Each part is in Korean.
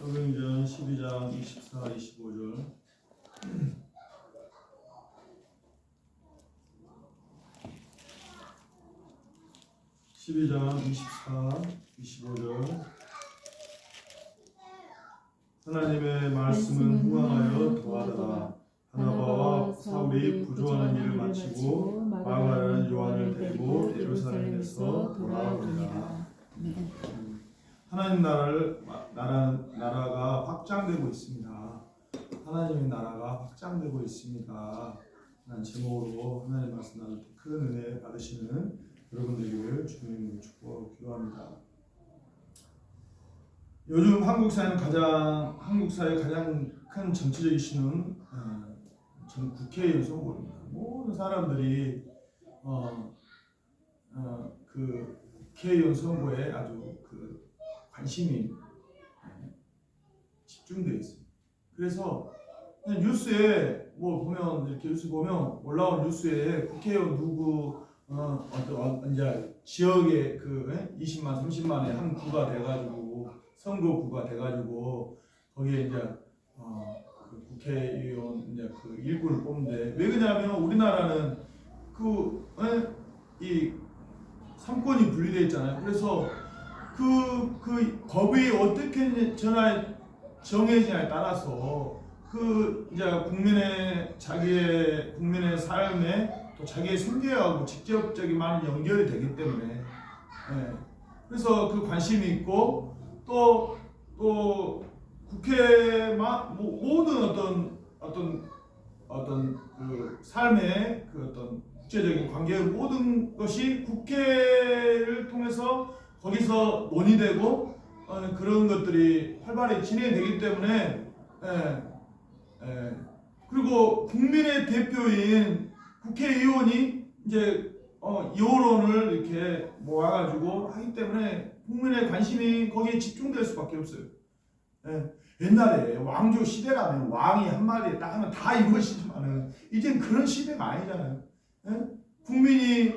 사도행전 12장 24, 25절. (12장 24, 25절) 하나님의 말씀은 후광하여 더하더라. 바나바와 사울이 부조하는 일을 마치고 마가라는 요한을 데리고 예루살렘에서 돌아오니라. 하나님 나라가 확장되고 있습니다. 하나님의 나라가 확장되고 있습니다. 라는 제목으로 하나님 말씀 나눌 때 큰 은혜 받으시는 여러분들을 주님으로 축복하고 기도합니다. 요즘 한국 사회의 가장 큰 정치적 이슈는 전 국회의원 선거입니다. 모든 사람들이 그 국회의원 선거에 아주 그 관심이 집중되어 있습니다. 그래서 뉴스에 보면 이렇게 뉴스 보면 올라온 뉴스에 국회의원 누구 이제 지역에 그 20만 30만의 한 구가 돼가지고 선거구가 돼가지고 거기에 이제 그 국회의원 이제 그 일꾼을 뽑는데 왜 그러냐면 우리나라는 이 삼권이 분리되어 있잖아요. 그래서 그 법이 어떻게 정해지냐에 따라서 이제 국민의 삶에 또 자기의 생계하고 직접적인 많은 연결이 되기 때문에 그래서 그 관심이 있고 또 국회만 모든 어떤 그 삶의 그 어떤 국제적인 관계 모든 것이 국회를 통해서 거기서 논의되고 그런 것들이 활발히 진행되기 때문에 그리고 국민의 대표인 국회의원이 이제 여론을 이렇게 모아가지고 하기 때문에 국민의 관심이 거기에 집중될 수밖에 없어요. 옛날에 왕조 시대라면 왕이 한마디에 딱 하면 다 이루어지지만은 이젠 그런 시대가 아니잖아요. 국민이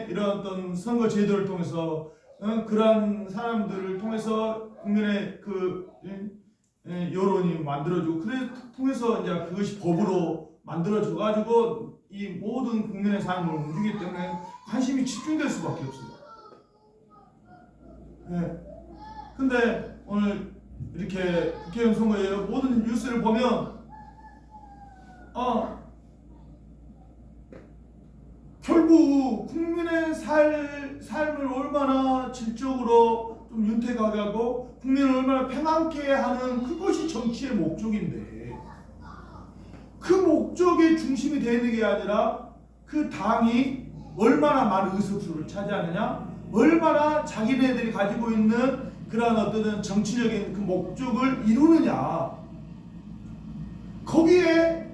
이런 어떤 선거 제도를 통해서 그런 사람들을 통해서 국민의 그 여론이 만들어지고 그래 통해서 이제 그것이 법으로 만들어져 가지고 이 모든 국민의 삶을 움직이기 때문에 관심이 집중될 수밖에 없어요. 근데 오늘 이렇게 국회의원 선거에 모든 뉴스를 보면 결국 국민의 삶을 얼마나 질적으로 좀 윤택하게 하고 국민을 얼마나 평안케 하는 그것이 정치의 목적인데 그 목적의 중심이 되는 게 아니라 그 당이 얼마나 많은 의석수를 차지하느냐, 얼마나 자기네들이 가지고 있는 그러한 어떤 정치적인 그 목적을 이루느냐, 거기에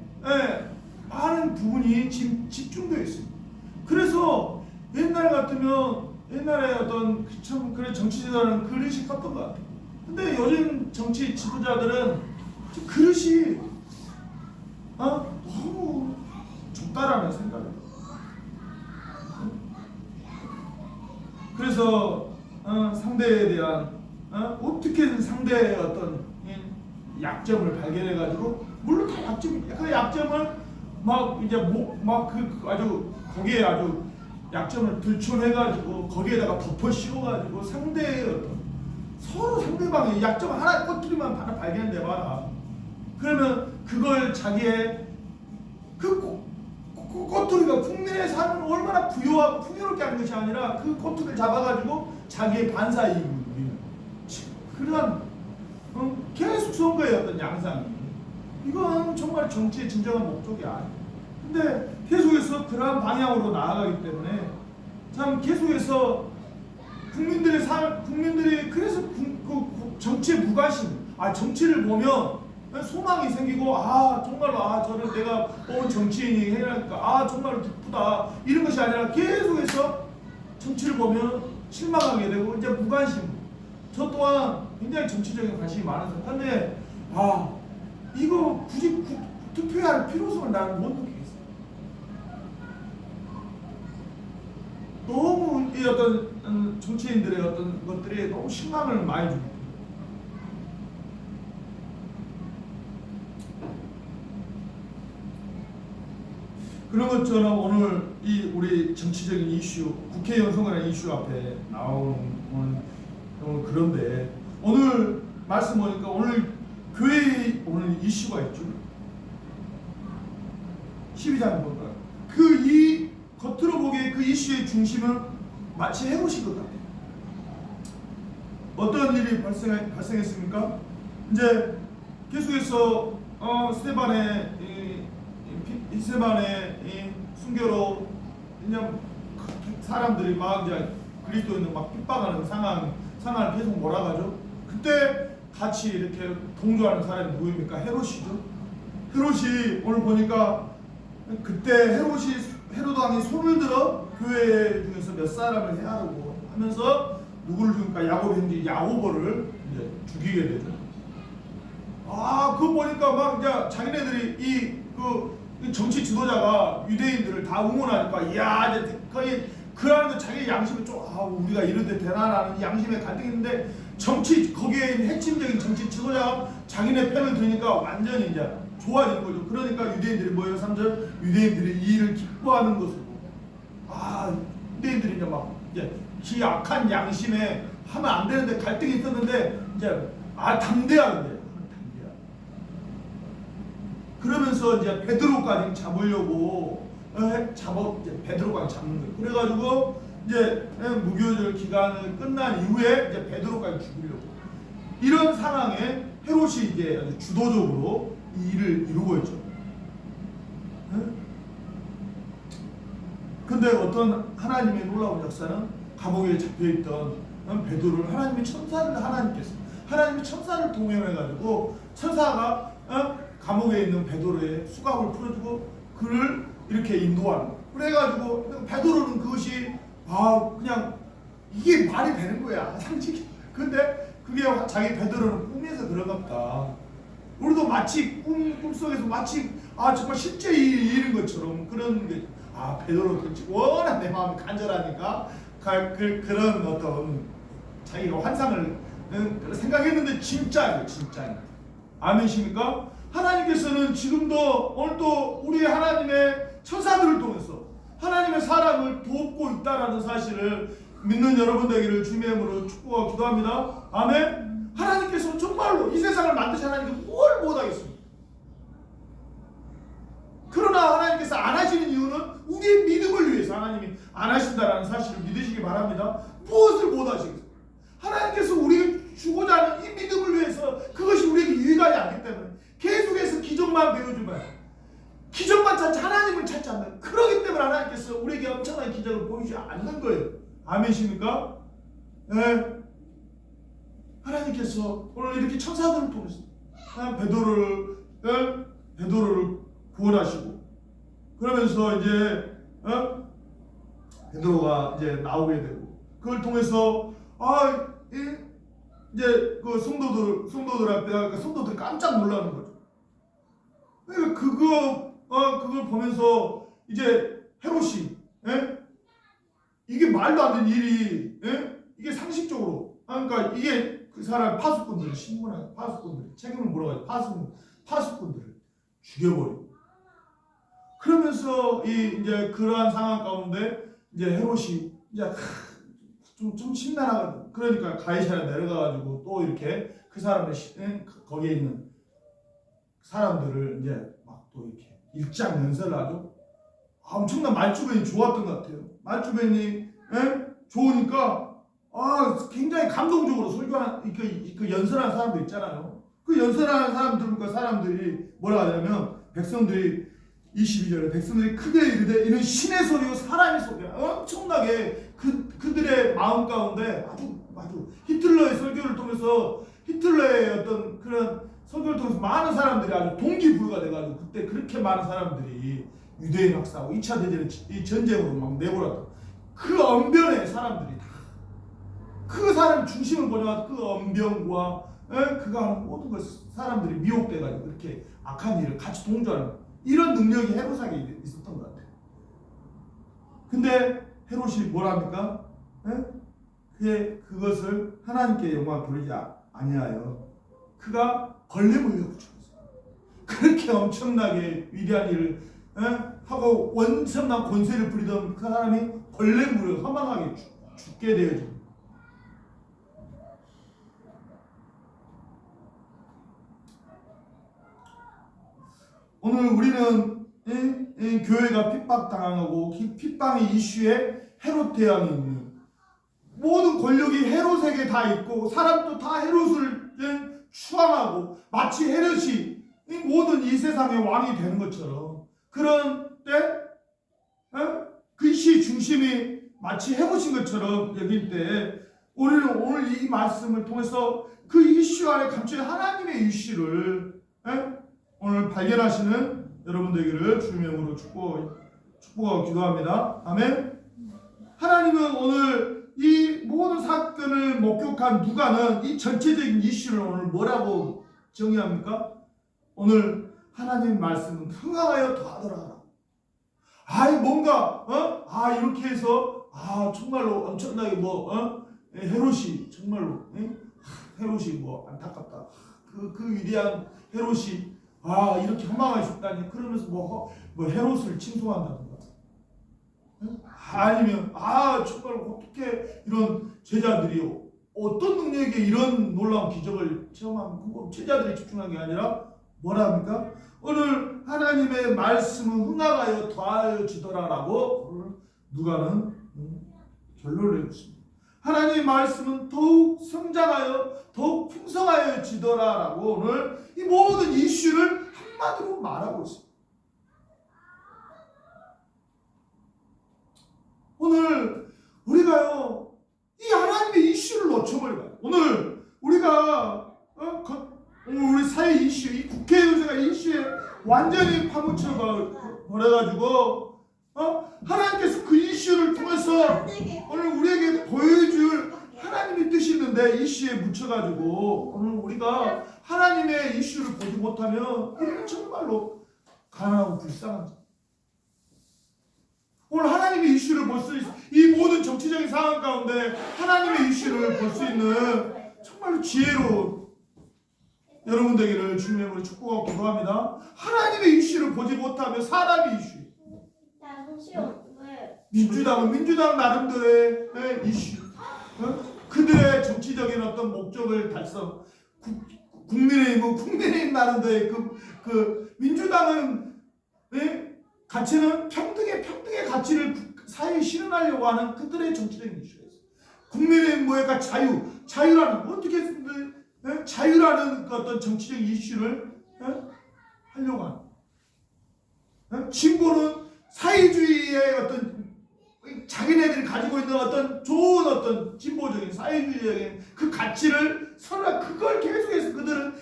많은 부분이 지금 집중되어 있습니다. 그래서 옛날에 어떤 참 그래 정치지도자는 그릇이 컸던 것 같아요. 근데 요즘 정치 지도자들은 그릇이 너무 좁다라는 생각이에요. 그래서 상대에 대한 어떻게든 상대의 어떤 약점을 발견해가지고 물론 다 약점이에요. 그 약점을 아주 거기에 아주 약점을 들춰내가지고 거기에다가 덮어 씌워가지고 상대의 어떤 서로 상대방의 약점 하나 꼬투리만 하나 발견해봐라. 그러면 그걸 자기의 그 꼬투리가 국민의 삶을 얼마나 부유하고 풍요롭게 하는 것이 아니라 그 꼬투리를 잡아가지고 자기의 반사이익을 누리는 그런 계속 선거의 어떤 양상이 이건 정말 정치의 진정한 목적이 아니에요. 근데 계속해서 그러한 방향으로 나아가기 때문에 참 계속해서 국민들이 그래서 정치의 무관심, 정치를 보면 소망이 생기고 정말로 저를 내가 뽑은 정치인이 해라니까 정말로 기쁘다 이런 것이 아니라 계속해서 정치를 보면 실망하게 되고 이제 무관심. 저 또한 굉장히 정치적인 관심이 많아서 근데 이거 굳이 투표할 필요성을 나는 못 느끼겠어요. 너무 이 어떤 정치인들의 어떤 것들이 너무 실망을 많이 줍니다. 그런 것처럼 오늘 이 우리 정치적인 이슈, 국회의원 선거라는 이슈 앞에 나오는 오늘 그런데 오늘 말씀 보니까 오늘 교회에 오늘 이슈가 있죠. 12장 볼까요? 이 겉으로 보기에 그 이슈의 중심은 마치 헤롯인 것 같아요. 어떤 일이 발생했습니까? 이제 계속해서 스데반의 순교로 그냥 사람들이 막 이제 그리스도인을 막 핍박하는 상황을 계속 몰아가죠. 그때 같이 이렇게 동조하는 사람이 누구입니까? 헤롯이죠. 헤롯이 오늘 보니까 그때 헤롯 왕이 손을 들어 교회 중에서 몇 사람을 해하려고 하면서 누구를 죽일까? 야곱의 형제 야고보를 이제 죽이게 되죠. 그거 보니까 막 이제 자기네들이 그 정치 지도자가 유대인들을 다 응원하니까 이야 이제 거의 그 안에도 자기 양심이 좀 우리가 이런데 되나라는 양심의 갈등이 있는데 거기에 있는 핵심적인 정치 지도자가 자기네 편을 드니까 완전히 이제 좋아지는 거죠. 그러니까 유대인들이 뭐예요? 3절 유대인들이 이 일을 기뻐하는 것으로 유대인들이 이제 지 악한 양심에 하면 안 되는데 갈등이 있었는데 이제 담대하게 그러면서 이제 베드로까지 잡으려고 이제 베드로까지 잡는 거예요. 그래가지고 이제 무교절 기간을 끝난 이후에 이제 베드로까지 죽이려고 이런 상황에 헤롯이 이제 아주 주도적으로 이 일을 이루고 있죠. 근데 어떤 하나님의 놀라운 역사는 감옥에 잡혀있던 베드로를 하나님의 천사를 동행해가지고 천사가 감옥에 있는 베드로의 수갑을 풀어주고 그를 이렇게 인도하는 거예요. 그래가지고 베드로는 그것이 그냥 이게 말이 되는 거야 상식이. 근데 그게 자기 베드로는 꿈에서 그런가 보다. 우리도 마치 꿈속에서 마치 정말 실제 일인 것처럼 그런 게 베드로 그렇지 워낙 내 마음이 간절하니까 그런 어떤 자기가 환상을 생각했는데 진짜예요. 아멘이십니까? 하나님께서는 지금도 오늘도 우리 하나님의 천사들을 통해서 하나님의 사람을 돕고 있다라는 사실을 믿는 여러분 되기를 주님의 이름으로 축복하고 기도합니다. 아멘. 하나님께서 정말로 이 세상을 만드신 하나님께 뭘 못하겠습니까? 그러나 하나님께서 안 하시는 이유는 우리의 믿음을 위해서 하나님이 안 하신다라는 사실을 믿으시기 바랍니다. 무엇을 못하시겠어요? 하나님께서 우리가 주고자 하는 이 믿음을 위해서 그것이 우리에게 유익하지 않기 때문에 계속해서 기적만 배워주면 기적만 찾지 하나님을 찾지 않는 그러기 때문에 하나님께서 우리에게 엄청난 기적을 보이지 않는 거예요. 아멘이십니까? 네. 하나님께서 오늘 이렇게 천사들을 통해서 베드로를 구원하시고 그러면서 이제 베드로가 이제 나오게 되고 그걸 통해서 이제 그 성도들한테 성도들이 깜짝 놀라는 거죠. 그러니까 그걸 보면서 이제 헤롯이 이게 말도 안 되는 일이 이게 상식적으로 그러니까 이게 그 사람 파수꾼들을 신문하고 파수꾼들이 책임을 물어가지고 파수꾼들을 죽여버리고 그러면서 이제 그러한 상황 가운데 이제 헤롯이 이제 좀 심란하거든. 그러니까 가이사랴 내려가가지고 또 이렇게 그 사람의 거기에 있는 사람들을 이제 막 또 이렇게 일장연설을 하죠. 엄청난 말주변이 좋았던 것 같아요. 말주변이 좋으니까 굉장히 감동적으로 설교하는 그 연설하는 사람들 있잖아요. 그 연설하는 사람들이 뭐라 하냐면 백성들이 22절에 백성들이 크게 이르되 이는 신의 소리요 사람의 소리야. 엄청나게 그들의 마음 가운데 아주 히틀러의 설교를 통해서 히틀러의 어떤 그런 설교를 통해서 많은 사람들이 아주 동기부여가 돼가지고 그때 그렇게 많은 사람들이 유대인 학사하고 2차 대전 이 전쟁으로 막 내보라고 그 언변의 사람들이 다 그 사람 중심을 보내서 그 언변과 그가 하는 모든 것 사람들이 미혹돼가지고 그렇게 악한 일을 같이 동조하는 이런 능력이 헤롯에게 있었던 것 같아요. 근데 헤롯이 뭐랍니까? 그것을 하나님께 영광 돌리지 아니하여 그가 벌레 물려고 죽었어요. 그렇게 엄청나게 위대한 일을 하고 원천한 권세를 부리던 그 사람이 벌레 물에 사망하게 죽게 되어집니다. 오늘 우리는 교회가 핍박당하고 핍박의 이슈에 헤롯 대왕이 있는, 모든 권력이 헤롯에게 다 있고 사람도 다 헤롯을 추앙하고 마치 헤롯이 모든 이 세상의 왕이 되는 것처럼, 그런 때 그 이슈의 중심이 마치 헤롯인 것처럼 여길 때, 우리는 오늘 이 말씀을 통해서 그 이슈 안에 감춰진 하나님의 이슈를 오늘 발견하시는 여러분 되기를 주님의 이름으로 축복하고 기도합니다. 아멘. 하나님은 오늘 이 모든 사건을 목격한 누가는 이 전체적인 이슈를 오늘 뭐라고 정의합니까? 오늘 하나님 말씀은 흥하여 더하더라. 뭔가 이렇게 해서 정말로 엄청나게 헤롯이 정말로 헤롯이 안타깝다. 그 위대한 헤롯이 이렇게 험하게 죽다니, 그러면서 헤롯을 칭송한다든가, 아니면 정말 어떻게 이런 제자들이 어떤 능력에 이런 놀라운 기적을 체험하면 제자들이 집중한 게 아니라 뭐라 합니까? 오늘 하나님의 말씀은 흥하여 더하여지더라라고 누가는 결론을 내렸습니다. 하나님의 말씀은 더욱 성장하여 더욱 풍성하여지더라라고 오늘 이 모든 이슈를 한마디로 말하고 있습니다. 오늘 우리가요, 이 하나님의 이슈를 놓쳐버려요. 오늘 우리가 우리 사회 이슈, 이 국회의원제가 이슈에 완전히 파묻혀 버려가지고 하나님께서 그 이슈를 통해서 오늘 우리에게 보여줄 하나님의 뜻이 있는데 이슈에 묻혀가지고 오늘 우리가 하나님의 이슈를 보지 못하면 우리는 정말로 가난하고 불쌍한 자. 오늘 하나님의 이슈를 볼 수 있어, 이 모든 정치적인 상황 가운데 하나님의 이슈를 볼 수 있는 정말로 지혜로운 여러분 되기를 주님의 이름으로 축복하고 기도합니다. 하나님의 이슈를 보지 못하면 사람의 이슈, 민주당 나름대로의 이슈, 그들의 정치적인 어떤 목적을 달성, 국민의힘 나름대로의 그 민주당은 가치는 평등의 가치를 사회에 실현하려고 하는 그들의 정치적인 이슈가 있어요. 국민의힘 자유라는 어떻게 했는데 자유라는 그 어떤 정치적인 이슈를 하려고 하는, 진보는 사회주의의 어떤 자기네들이 가지고 있는 어떤 좋은 어떤 진보적인 사회주의적인 그 가치를 서로 그걸 계속해서 그들은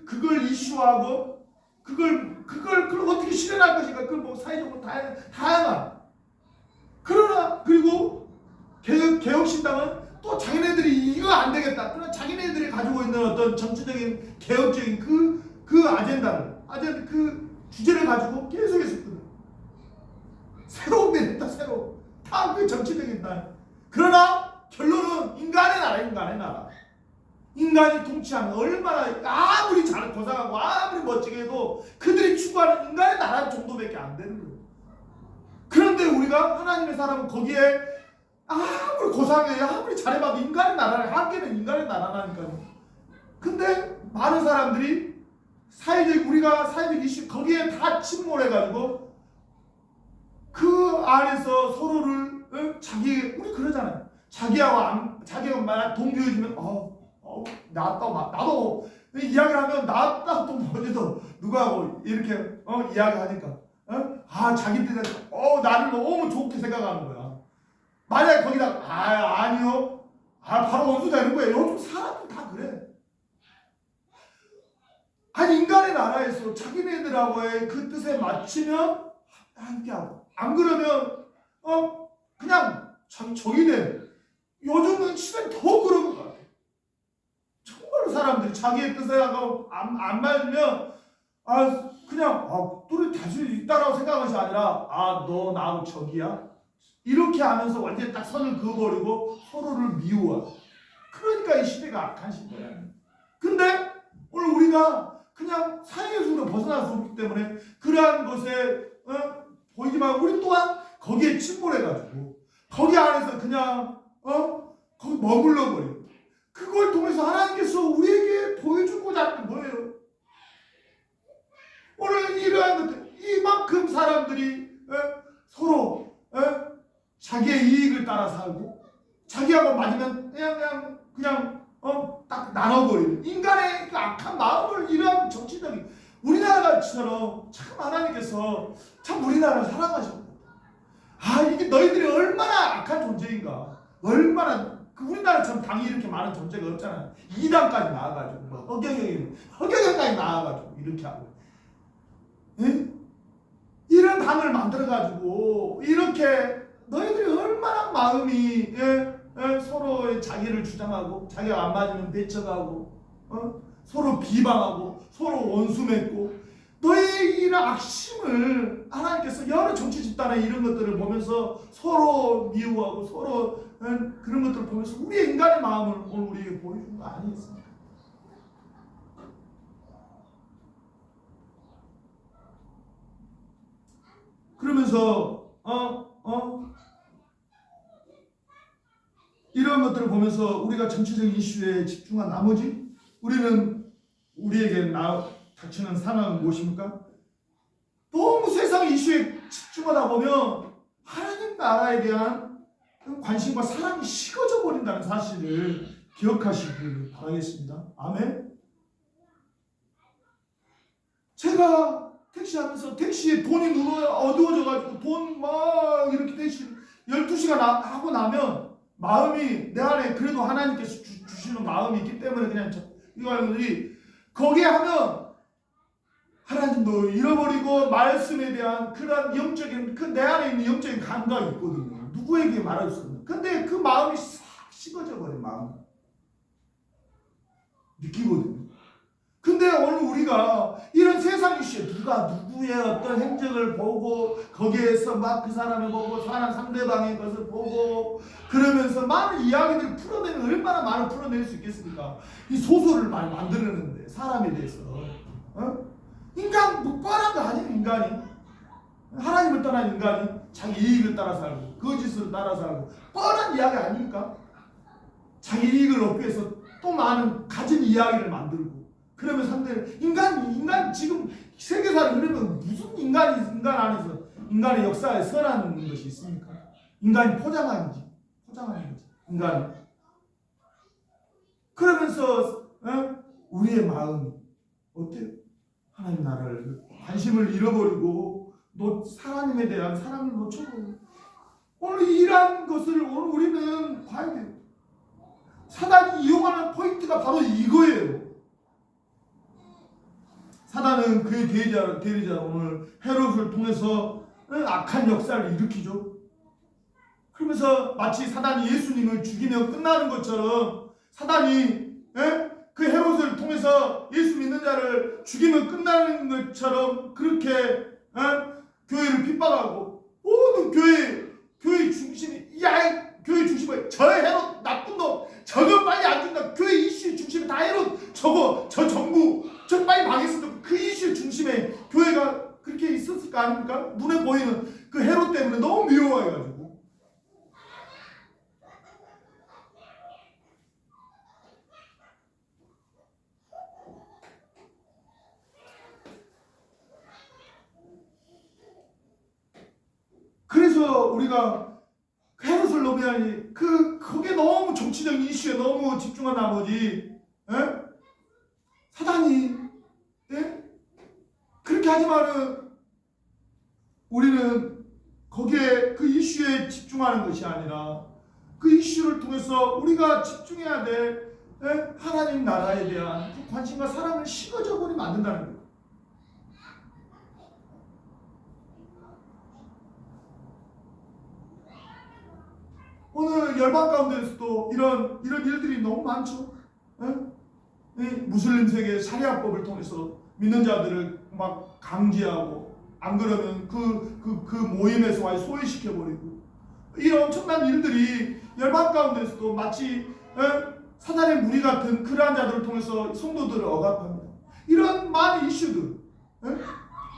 그걸 이슈화하고 그걸 어떻게 실현할 것인가, 그걸 사회적으로 다양한. 그러나 그리고 개혁신당은 또 자기네들이 이거 안 되겠다, 그러나 자기네들이 가지고 있는 어떤 정치적인 개혁적인 그 아젠다를 그 주제를 가지고 계속해서 새로운 미래다, 다 그 정치적인 날. 그러나 결론은 인간의 나라. 인간이 통치하면 얼마나 아무리 잘 고상하고 아무리 멋지게 해도 그들이 추구하는 인간의 나라 정도밖에 안 되는 거예요. 그런데 우리가 하나님의 사람은 거기에 아무리 고상해, 아무리 잘해봐도 인간의 나라를, 한계는 인간의 나라라니까요. 근데 많은 사람들이 우리가 사회적 이슈 거기에 다 침몰해가지고 그 안에서 서로를 우리 그러잖아요. 자기가 만약 동교해지면 나도 이야기를 하면 나도 어디서 누구하고 이렇게 이야기하니까 자기들은 나를 너무 좋게 생각하는 거야. 만약 거기다 아니요, 바로 원수 되는 거예요. 요즘 사람들 다 그래. 아니, 인간의 나라에서 자기네들하고의 그 뜻에 맞추면 함께하고, 안 그러면 그냥 자기 적이네. 요즘은 시대는 더 그런 것 같아. 정말로 사람들이 자기의 뜻에 안 맞으면 그냥 뚜렷 다시 있다라고 생각한 것이 아니라 너 나하고 적이야? 이렇게 하면서 완전히 딱 선을 그어버리고 서로를 미워해. 그러니까 이 시대가 악한 시대야. 근데 오늘 우리가 그냥 사회에서 벗어날 수 없기 때문에 그러한 것에 보이지 말고 우리 또한 거기에 침몰해가지고 거기 안에서 그냥 거기 머물러 버려요. 그걸 통해서 하나님께서 우리에게 보여주고자 하는 거예요. 오늘 이러한 것들, 이만큼 사람들이 서로 자기의 이익을 따라 살고 자기하고 맞으면 그냥 딱 나눠버리는 인간의 그 악한 마음을 이러한 정치적인 우리나라처럼 참 하나님께서 참 우리나라를 사랑하셨고, 이게 너희들이 얼마나 악한 존재인가, 얼마나 우리나라처럼 당이 이렇게 많은 존재가 없잖아요. 2당까지 나와가지고 허경영까지 나와가지고 이렇게 하고, 이런 당을 만들어가지고 이렇게 너희들이 얼마나 마음이 서로의 자기를 주장하고 자기가 안 맞으면 배척하고 서로 비방하고 서로 원수 맺고, 너희 이런 악심을 하나님께서 여러 정치 집단의 이런 것들을 보면서 서로 미워하고 서로 그런 것들을 보면서 우리의 인간의 마음을 오늘 우리에게 보여준 거 아니겠습니까? 그러면서 이런 것들을 보면서 우리가 정치적인 이슈에 집중한 나머지 우리는 우리에게 닥치는 상황은 무엇입니까? 너무 세상 이슈에 집중하다 보면 하나님 나라에 대한 관심과 사랑이 식어져 버린다는 사실을 기억하시길 바라겠습니다. 아멘. 제가 택시하면서 택시에 돈이 어두워져가지고 돈 막 이렇게 택시 12시간 하고 나면 마음이 내 안에 그래도 하나님께서 주시는 마음이 있기 때문에 그냥 이거 하는 거기에 하면 하나님도 잃어버리고 말씀에 대한 그런 영적인 내 안에 있는 영적인 감각이 있거든요. 누구에게 말할 수 없는. 근데 그 마음이 싹 식어져 버린 마음 느끼거든요. 근데 오늘 우리가 이런 세상 이슈에 누가 누구의 어떤 행적을 보고 거기에서 막 그 사람을 보고 상대방의 것을 보고 그러면서 많은 이야기들을 풀어내면 얼마나 많이 풀어낼 수 있겠습니까? 이 소설을 많이 만들었는데 사람에 대해서 인간 뭐 뻔한 거 아니에요. 인간이 하나님을 떠난 인간이 자기 이익을 따라 살고 거짓을 따라 살고 뻔한 이야기 아닙니까? 자기 이익을 얻기 위해서 또 많은 가진 이야기를 만들고 그러면 상대는 인간 지금 세계사를 그러면 무슨 인간 안에서 인간의 역사에 선한 것이 있습니까? 인간이 포장하는 거지 인간이. 그러면서 우리의 마음이 어때요? 하나님 나라를 관심을 잃어버리고 하나님에 대한 사랑을 놓쳐버리고 오늘 이러한 것을 오늘 우리는 봐야 돼요. 사단이 이용하는 포인트가 바로 이거예요. 사단은 그의 대리자 오늘 헤롯을 통해서 악한 역사를 일으키죠. 그러면서 마치 사단이 예수님을 죽이면 끝나는 것처럼 사단이 그 헤롯을 통해서 예수 믿는 자를 죽이면 끝나는 것처럼 그렇게 교회를 핍박하고 모든 교회 중심이 교회 중심에 저 헤롯 나쁜 놈 저거 빨리 안 준다. 교회 이슈 중심에 다 헤롯 저 정부 저 빨리 망했으면 그 이슈 중심에 교회가 그렇게 있었을 거 아닙니까? 눈에 보이는 그 헤롯 때문에 너무 미워해가지고 그래서 우리가 헤롯을 넘어야지 그게 너무 정치적인 이슈에 너무 집중한 나머지 사단이 그렇게 하지만은 우리는 거기에 그 이슈에 집중하는 것이 아니라 그 이슈를 통해서 우리가 집중해야 될 하나님 나라에 대한 그 관심과 사랑을 식어져 버리면 안 된다는 거예요. 오늘 열방 가운데서도 이런 일들이 너무 많죠. 무슬림 세계 샤리아법을 통해서 믿는 자들을 막 강제하고 안 그러면 그 모임에서 소외시켜버리고 이런 엄청난 일들이 열방 가운데서도 마치 사단의 무리 같은 그러한 자들을 통해서 성도들을 억압합니다. 이런 많은 이슈들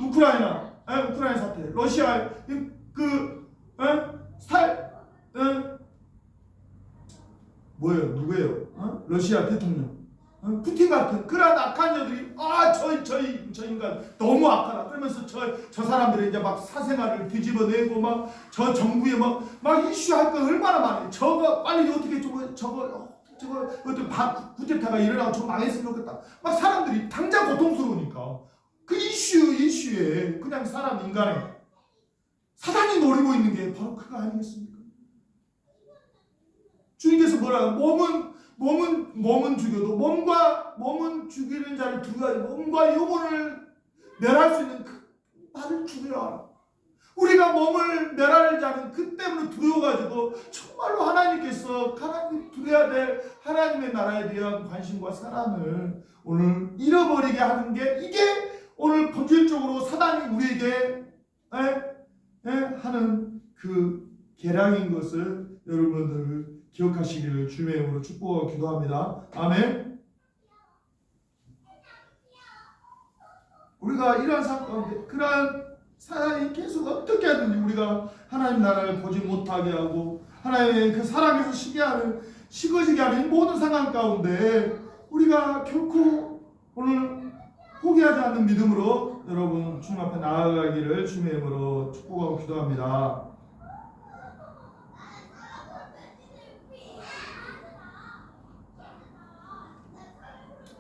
우크라이나 우크라이나 사태, 러시아 뭐예요? 누구예요? 러시아 대통령. 푸틴 같은 그런 악한 자들이 저 인간 너무 악하다 그러면서 저 사람들이 이제 막 사생활을 뒤집어내고 막 저 정부에 막 이슈할 거 얼마나 많아요. 저거 빨리 어떻게 저거 구테타가 일어나고 저 망했으면 좋겠다. 막 사람들이 당장 고통스러우니까 그 이슈에 그냥 사람 인간에 사단이 노리고 있는 게 바로 그거 아니겠습니까? 주님께서 뭐라 몸은 죽여도 몸은 죽이는 자를 두려워하지 몸과 영혼을 멸할 수 있는 그 나를 죽여라. 우리가 몸을 멸할 자는 그 때문에 두려워가지고 정말로 하나님께서 두려워야 될 하나님의 나라에 대한 관심과 사랑을 오늘 잃어버리게 하는 게 이게 오늘 본질적으로 사단이 우리에게 하는 그 계략인 것을 여러분들 기억하시기를 주님의 이름으로 축복하고 기도합니다. 아멘. 우리가 이러한 삶 가운데 그러한 사단이 계속 어떻게 하든지 우리가 하나님 나라를 보지 못하게 하고 하나님의 그 사랑에서 식어지게 하는 이 모든 상황 가운데 우리가 결코 오늘 포기하지 않는 믿음으로 여러분 주님 앞에 나아가기를 주님의 이름으로 축복하고 기도합니다.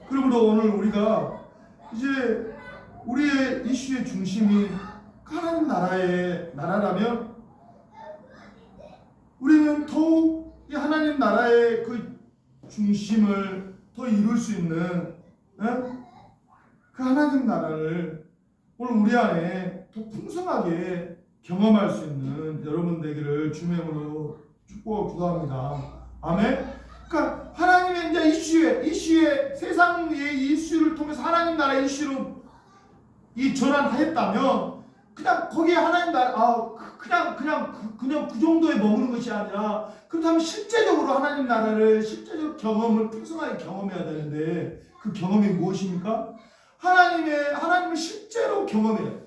그러므로 오늘 우리가 이제 우리의 이슈의 중심이 하나님 나라라면 우리는 더욱 이 하나님 나라의 그 중심을 더 이룰 수 있는 그 하나님 나라를 오늘 우리 안에 더 풍성하게 경험할 수 있는 여러분 되기를 주님의 이름으로 축복하고 기도합니다. 아멘. 그러니까 하나님의 이제 이슈에 세상의 이슈를 통해서 하나님 나라의 이슈로 이 전환하였다면 그냥 거기에 하나님 나라 그냥 그 정도에 머무는 것이 아니라 그렇다면 실제적으로 하나님 나라를 실제적 경험을 풍성하게 경험해야 되는데 그 경험이 무엇입니까? 하나님을 실제로 경험해야 돼.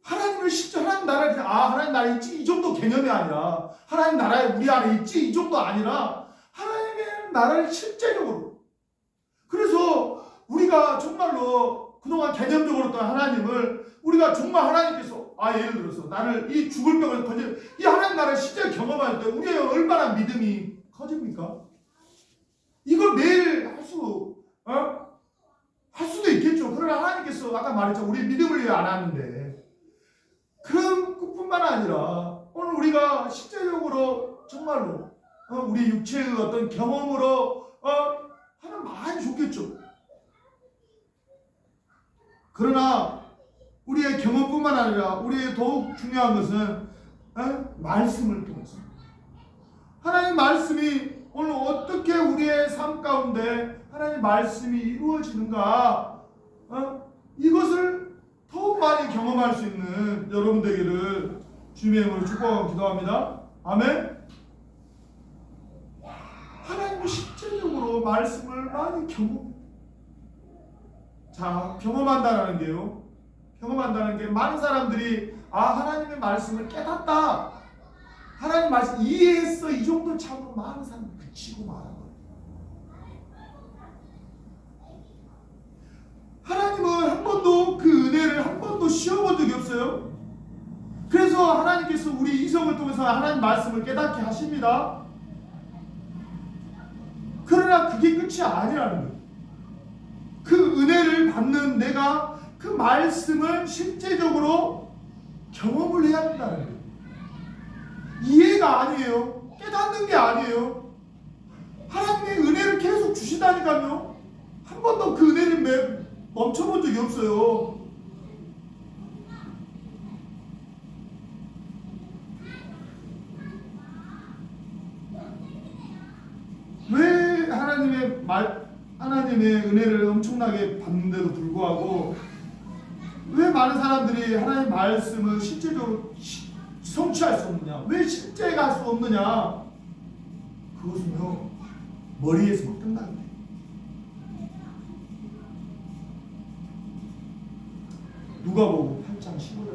하나님을 실제 하나님 나라에 하나님 나라에 있지 이 정도 개념이 아니라 하나님 나라에 우리 안에 있지 이 정도 아니라 하나님의 나라를 실제적으로. 그래서 우리가 정말로 그동안 개념적으로 또 하나님을 우리가 정말 하나님께서 예를 들어서 나를 이 죽을 병을 건져 이 하나님 나라를 실제 경험할 때 우리의 얼마나 믿음이 커집니까? 이걸 매일 할 수도 있겠죠. 그러나 하나님께서 아까 말했죠. 우리 믿음을 위해 안 하는데 그런 것뿐만 아니라 오늘 우리가 실제적으로 정말로 우리 육체의 어떤 경험으로 하면 많이 좋겠죠. 그러나 우리의 경험뿐만 아니라 우리의 더욱 중요한 것은 말씀을 통해서 하나님 말씀이 오늘 어떻게 우리의 삶 가운데 하나님 말씀이 이루어지는가 이것을 더욱 많이 경험할 수 있는 여러분 되기를 주님의 이름으로 축복하고 기도합니다. 아멘. 하나님은 실제적으로 말씀을 많이 경험한다는 게요. 경험한다는 게 많은 사람들이 하나님의 말씀을 깨닫다. 하나님 말씀 이해했어. 이 정도 참으로 많은 사람들이 그치고 말한 거예요. 하나님은 한 번도 그 은혜를 한 번도 쉬어본 적이 없어요. 그래서 하나님께서 우리 이성을 통해서 하나님 말씀을 깨닫게 하십니다. 그러나 그게 끝이 아니라는 거예요. 그 은혜를 받는 내가 그 말씀을 실제적으로 경험을 해야 한다는 거예요. 이해가 아니에요. 깨닫는 게 아니에요. 하나님의 은혜를 계속 주시다니까요. 한 번도 그 은혜를 멈춰본 적이 없어요. 왜 하나님의 은혜를 엄청나게 받는데도 불구하고 왜 많은 사람들이 하나님의 말씀을 실제적으로 성취할 수 없느냐? 왜 실제가 할 수 없느냐? 그것은요 머리에서 끝나게 돼요. 누가복음 8장 15절.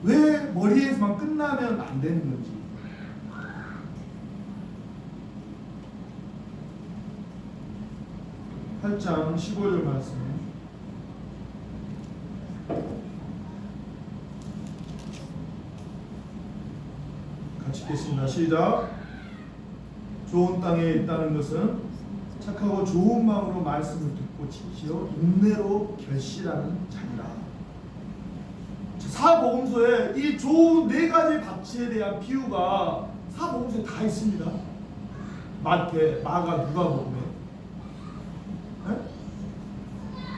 왜 머리에서만 끝나면 안 되는 건지. 팔 장 15절 말씀. 같이 읽겠습니다. 시작. 좋은 땅에 있다는 것은 착하고 좋은 마음으로 말씀을 듣고 지키어 인내로 결실하는 자니라. 사복음서에 이 좋은 네 가지 가치에 대한 비유가 사복음서에 다 있습니다. 마태, 마가, 누가복음에.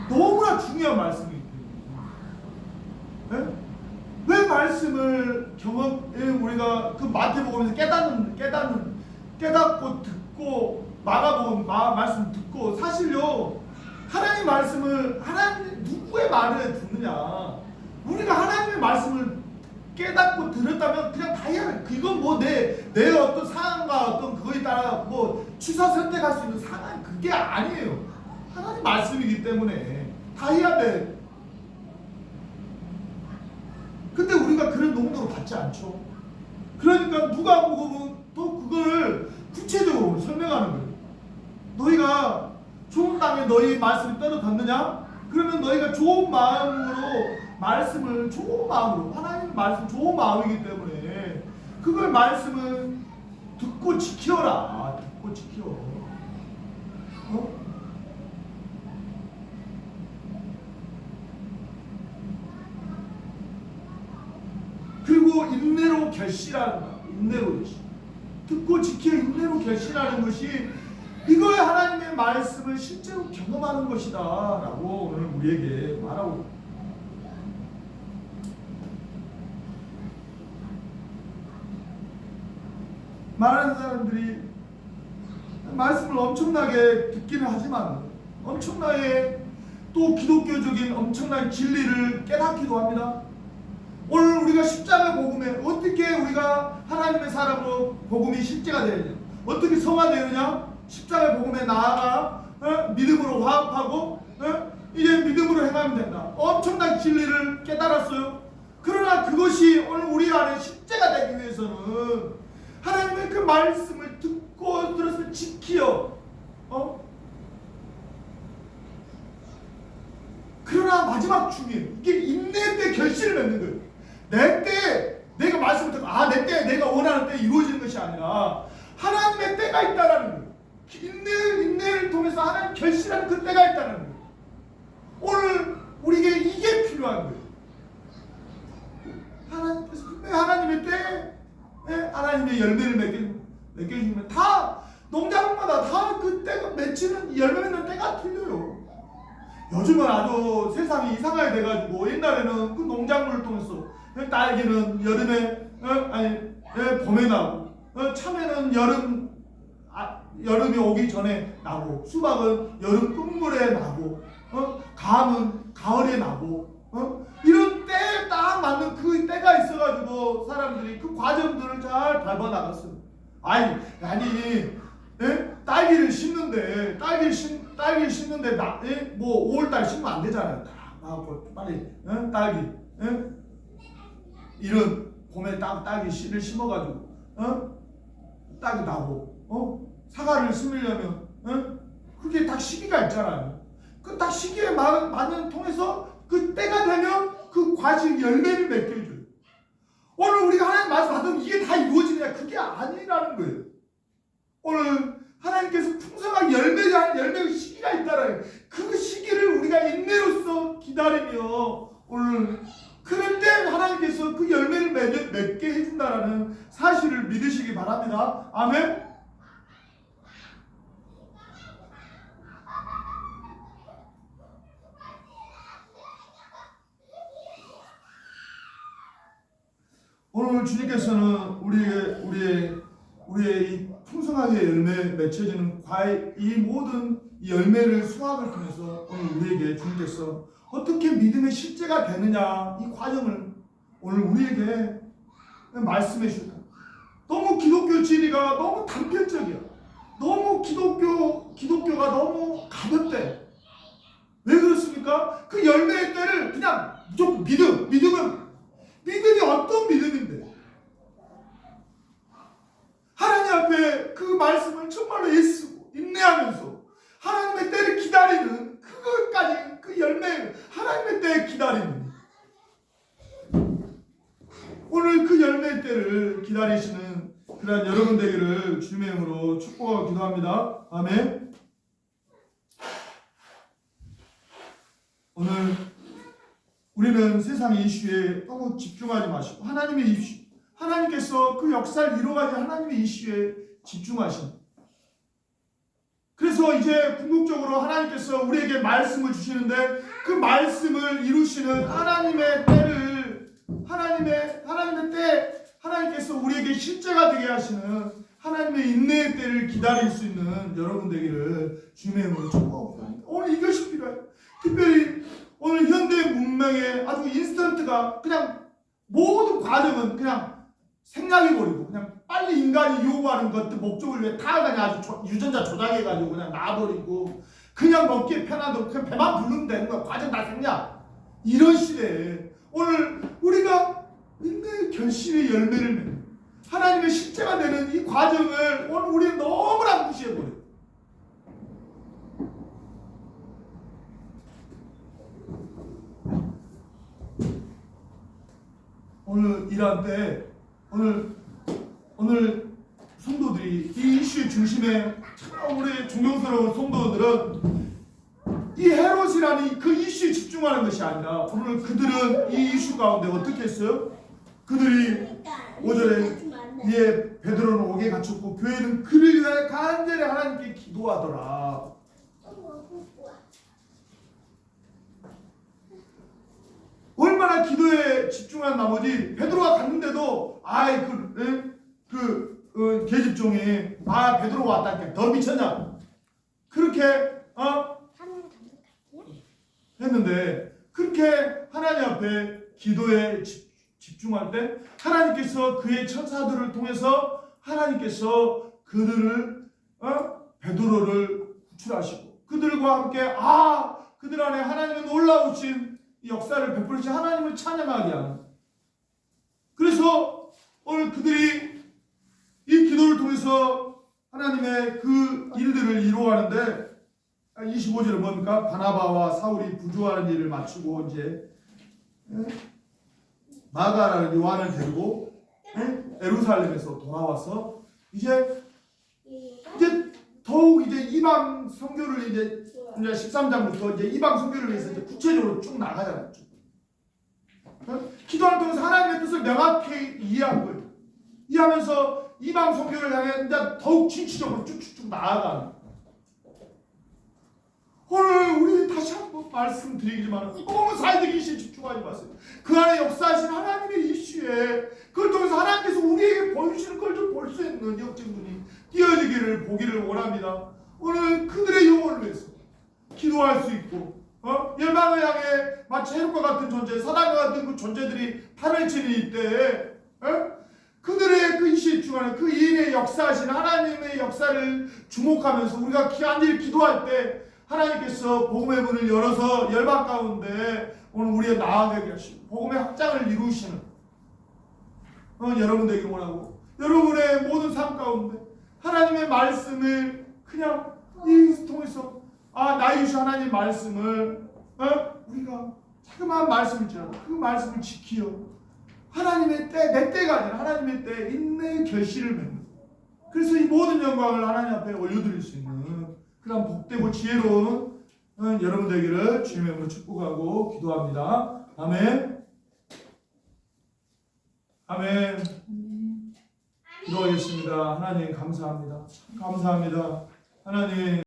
너무나 중요한 말씀이기 때문에. 왜 말씀을 우리가 그 마태복음에서 깨닫고 듣고 마가복음 말씀 듣고 사실요 하나님 말씀을 하나님 누구의 말을 듣느냐 우리가 하나님의 말씀을 깨닫고 들었다면 그냥 다 해야 돼. 그건 뭐 내 어떤 상황과 어떤 그거에 따라 뭐 취사 선택할 수 있는 상황 그게 아니에요. 하나님 말씀이기 때문에 다 해야 돼. 근데 우리가 그런 농도로 받지 않죠. 그러니까 누가복음은 또 그걸 구체적으로 설명하는 거예요. 너희가 좋은 땅에 너희 말씀이 떨어졌느냐? 그러면 너희가 좋은 마음으로 말씀을 좋은 마음으로 하나님 말씀 좋은 마음이기 때문에 그걸 말씀을 듣고 지켜라. 듣고 지켜. 그리고 인내로 결실한다. 인내로 결실. 듣고 지켜 인내로 결실하는 것이 이거의 하나님의 말씀을 실제로 경험하는 것이다 라고 오늘 우리에게 말하고 있습니다. 많은 사람들이 말씀을 엄청나게 듣기는 하지만 엄청나게 또 기독교적인 엄청난 진리를 깨닫기도 합니다. 오늘 우리가 십자가 복음에 어떻게 우리가 하나님의 사람으로 복음이 실제가 되느냐 어떻게 성화되느냐 십자가 복음에 나아가 믿음으로 화합하고 이제 믿음으로 행하면 된다. 엄청난 진리를 깨달았어요. 그러나 그것이 오늘 우리 안에 실제가 되기 위해서는 하나님의 그 말씀을 듣고 들었을 지키어 그러나 마지막 중에 이게 인내 때 결실을 맺는 거예요. 내 때 내가 말씀을 듣고 내 때 내가 원하는 때 이루어지는 것이 아니라 하나님의 때가 있다라는 거예요. 인내를 통해서 하나님 결실하는 그 때가 있다는 거예요. 오늘 우리에게 이게 필요한 거예요. 하나님께서 분명히 하나님의 때에 하나님의 열매를 맺겨주면 다 농작물마다 다 그 때가 맺히는 열매 맺는 때가 틀려요. 요즘은 아주 세상이 이상하게 돼가지고 옛날에는 그 농작물을 통해서 딸기는 여름에 봄에 나고 참외는 여름이 오기 전에 나고 수박은 여름 끝물에 나고 감은 가을에 나고 이런 때에 딱 맞는 그 때가 있어가지고 사람들이 그 과정들을 잘 밟아 나갔어요. 아니 딸기를 심는데 뭐 5월달 심으면 안 되잖아요. 빨리 딸기 이런 봄에 딸기 씨를 심어가지고 딸기 나고 사과를 심으려면 그게 딱 시기가 있잖아요. 그 딱 시기에 맞는 통해서 그 때가 되면 그 과실 열매를 맺겨줘요. 오늘 우리가 하나님 말씀 받으면 이게 다 이루어지느냐? 그게 아니라는 거예요. 오늘 하나님께서 풍성한 열매의 시기가 있다라는 그 시기를 우리가 인내로서 기다리며 오늘 그럴 때 하나님께서 그 열매를 맺게 해준다라는 사실을 믿으시기 바랍니다. 아멘. 오늘 주님께서는 우리의 이 풍성하게 열매 맺혀지는 이 모든 열매를 수확을 통해서 오늘 우리에게 주님께서 어떻게 믿음의 실제가 되느냐 이 과정을 오늘 우리에게 말씀해 주셨다. 너무 기독교 진리가 너무 단편적이야. 너무 기독교가 너무 가볍대. 왜 그렇습니까? 그 열매의 때를 그냥 무조건 믿음이 어떤 믿음인데? 하나님 앞에 그 말씀을 정말로 애쓰고 인내하면서 하나님의 때를 기다리는 그것까지 그 열매 하나님의 때에 기다리는 오늘 그 열매의 때를 기다리시는 그러한 여러분 되기를 주님의 이름으로 축복하고 기도합니다. 아멘. 오늘 우리는 세상의 이슈에 너무 집중하지 마시고 하나님의 이슈, 하나님께서 그 역사를 이루어가지 하나님의 이슈에 집중하신. 그래서 이제 궁극적으로 하나님께서 우리에게 말씀을 주시는데 그 말씀을 이루시는 하나님의 때를 하나님의 때 하나님께서 우리에게 실제가 되게 하시는 하나님의 인내의 때를 기다릴 수 있는 여러분 되기를 주님의 이름으로 축복하고 합니다. 오늘 이것이 필요해요. 특별히 오늘 현대 문명의 아주 인스턴트가 그냥 모든 과정은 그냥 생략해버리고 그냥 빨리 인간이 요구하는 것들 목적을 위해 다 그냥 아주 유전자 조작해가지고 그냥 놔버리고 그냥 먹기에 편하도록 그냥 배만 부르면 되는 거야. 과정 다 생략. 이런 시대에 오늘 우리가 인내의 결실의 열매를 맺는 하나님의 실제가 되는 이 과정을 오늘 우리는 너무나 무시해버려요. 오늘 일할 때 오늘 성도들이 이 이슈의 중심에 우리 존경스러운 성도들은 이 헤롯이라는 그 이슈에 집중하는 것이 아니라 오늘 그들은 이 이슈 가운데 어떻게 했어요? 그들이 5절에 이에 베드로는 옥에 갇혔고 교회는 그를 위하여 간절히 하나님께 기도하더라. 얼마나 기도에 집중한 나머지 베드로가 갔는데도 계집종이 베드로가 왔다니까 더 미쳤냐 그렇게 했는데 그렇게 하나님 앞에 기도에 집중할 때 하나님께서 그의 천사들을 통해서 하나님께서 그들을 베드로를 구출하시고 그들과 함께 그들 안에 하나님의 놀라우신 역사를 베풀으신 하나님을 찬양하게 하는. 그래서 오늘 그들이 이 기도를 통해서 하나님의 그 일들을 이루어가는데 25절은 뭡니까? 바나바와 사울이 부조하는 일을 마치고 이제 마가라는 요한을 데리고 예루살렘에서 돌아와서 이제 더욱 이제 이방 선교를 이제 13장부터 이제 이방 선교를 위해서 이제 구체적으로 쭉 나가잖아요. 기도를 통해서 하나님의 뜻을 명확히 이해한 거예요. 이해하면서 이방 선교를 향해 이제 더욱 진취적으로 쭉쭉쭉 나아가는. 오늘 우리 다시 한번 말씀드리지만 너무 사회적 이슈에 집중하지 마세요. 그 안에 역사하신 하나님의 이슈에 그걸 통해서 하나님께서 우리에게 보여주시는 걸 좀 볼 수 있는 역증분이 띄어지기를 보기를 원합니다. 오늘 그들의 영혼을 위해서 기도할 수 있고 열방을 향해 마치 헤롯과 같은 존재, 사단과 같은 그 존재들이 판을 치는 이때에 그들의 그 이슈에 집중하는 그 이인의 역사하신 하나님의 역사를 주목하면서 우리가 간절히 기도할 때 하나님께서 복음의 문을 열어서 열방 가운데 오늘 우리의 나아가게 하시고 복음의 확장을 이루시는 여러분 되길 원하고 여러분의 모든 삶 가운데 하나님의 말씀을 그냥 이 통해서 나의 이슈 하나님의 말씀을 우리가 자그마한 말씀이지만 그 말씀을 지키어 하나님의 때, 내 때가 아니라 하나님의 때 인내의 결실을 맺는 그래서 이 모든 영광을 하나님 앞에 올려드릴 수 있는 그런 복되고 지혜로운 여러분 되기를 주님의 이름으로 축복하고 기도합니다. 아멘. 아멘. 기도하겠습니다. 하나님 감사합니다. 감사합니다. 하나님